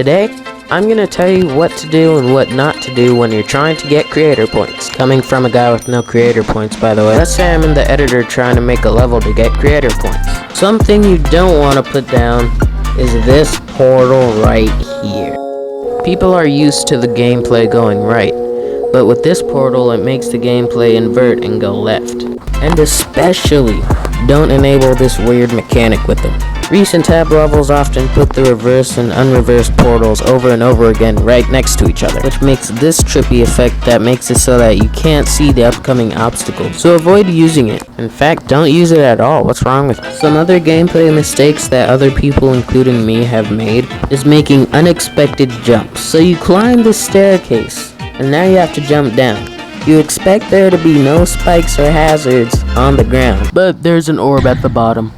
Today, I'm gonna tell you what to do and what not to do when you're trying to get creator points. Coming from a guy with no creator points, by the way. Let's say I'm in the editor trying to make a level to get creator points. Something you don't want to put down is this portal right here. People are used to the gameplay going right, but with this portal it makes the gameplay invert and go left. And especially, don't enable this weird mechanic with them. Recent tab levels often put the reverse and unreversed portals over and over again right next to each other, which makes this trippy effect that makes it so that you can't see the upcoming obstacles. So avoid using it. In fact, don't use it at all. What's wrong with it? Some other gameplay mistakes that other people, including me, have made is making unexpected jumps. So you climb the staircase, and now you have to jump down. You expect there to be no spikes or hazards on the ground, but there's an orb at the bottom.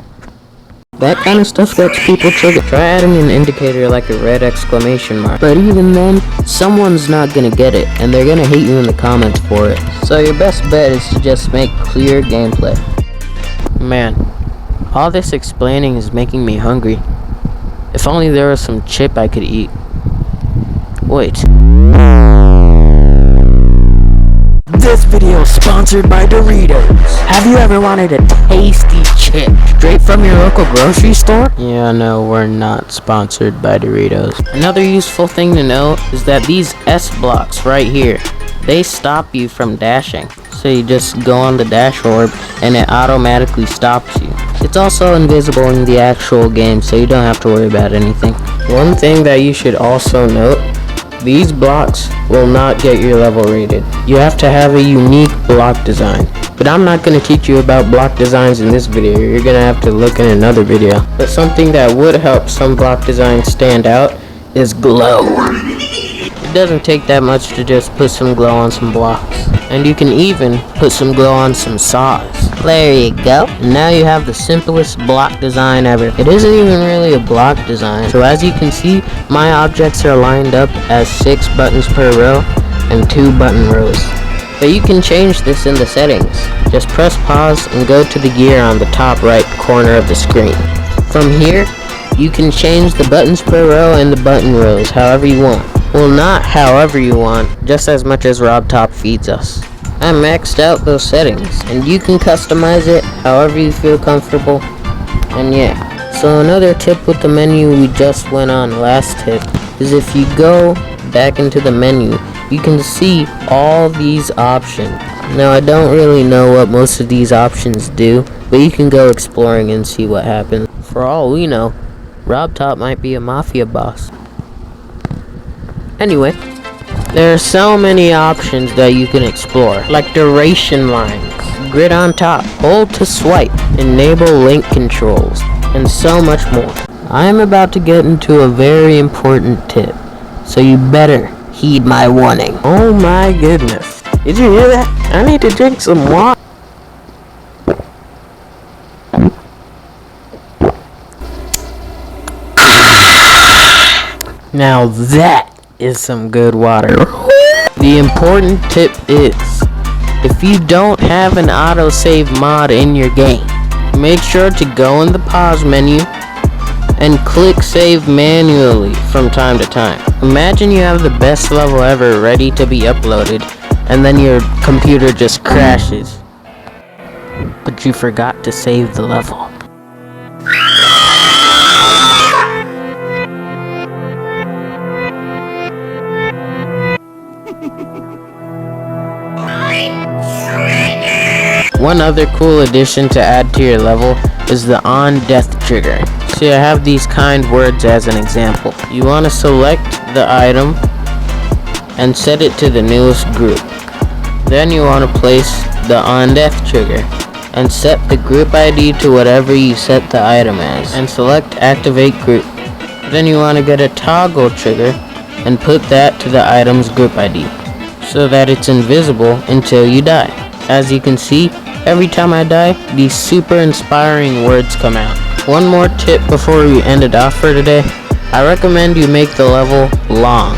That kind of stuff gets people triggered. Try adding an indicator like a red exclamation mark. But even then, someone's not gonna get it, and they're gonna hate you in the comments for it. So your best bet is to just make clear gameplay. Man, all this explaining is making me hungry. If only there was some chip I could eat. Wait. This video is sponsored by Doritos. Have you ever wanted a tasty chip straight from your local grocery store? Yeah, no, we're not sponsored by Doritos. Another useful thing to know is that these S blocks right here, they stop you from dashing. So you just go on the dash orb and it automatically stops you. It's also invisible in the actual game, so you don't have to worry about anything. One thing that you should also note, these blocks will not get your level rated. You have to have a unique block design. But I'm not going to teach you about block designs in this video. You're going to have to look in another video. But something that would help some block designs stand out is glow. It doesn't take that much to just put some glow on some blocks. And you can even put some glow on some saws. There you go. And now you have the simplest block design ever. It isn't even really a block design. So as you can see, my objects are lined up as 6 buttons per row and 2 button rows. But you can change this in the settings. Just press pause and go to the gear on the top right corner of the screen. From here, you can change the buttons per row and the button rows however you want. Well, not however you want, just as much as RobTop feeds us. I maxed out those settings, and you can customize it however you feel comfortable, and yeah. So another tip with the menu we just went on last tip is if you go back into the menu, you can see all these options. Now I don't really know what most of these options do, but you can go exploring and see what happens. For all we know, RobTop might be a mafia boss. Anyway, there are so many options that you can explore, like duration lines, grid on top, hold to swipe, enable link controls, and so much more. I'm about to get into a very important tip, so you better heed my warning. Oh my goodness, did you hear that? I need to drink some water. Now that is some good water. The important tip is, if you don't have an autosave mod in your game, make sure to go in the pause menu and click save manually from time to time. Imagine you have the best level ever ready to be uploaded, and then your computer just crashes, but you forgot to save the level. One other cool addition to add to your level is the on death trigger. So I have these kind words as an example. You want to select the item and set it to the newest group. Then you want to place the on death trigger and set the group ID to whatever you set the item as, and select activate group. Then you want to get a toggle trigger and put that to the item's group ID so that it's invisible until you die. As you can see, every time I die, these super inspiring words come out. One more tip before we end it off for today. I recommend you make the level long,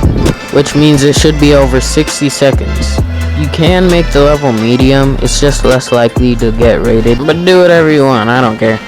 which means it should be over 60 seconds. You can make the level medium, it's just less likely to get rated, but do whatever you want, I don't care.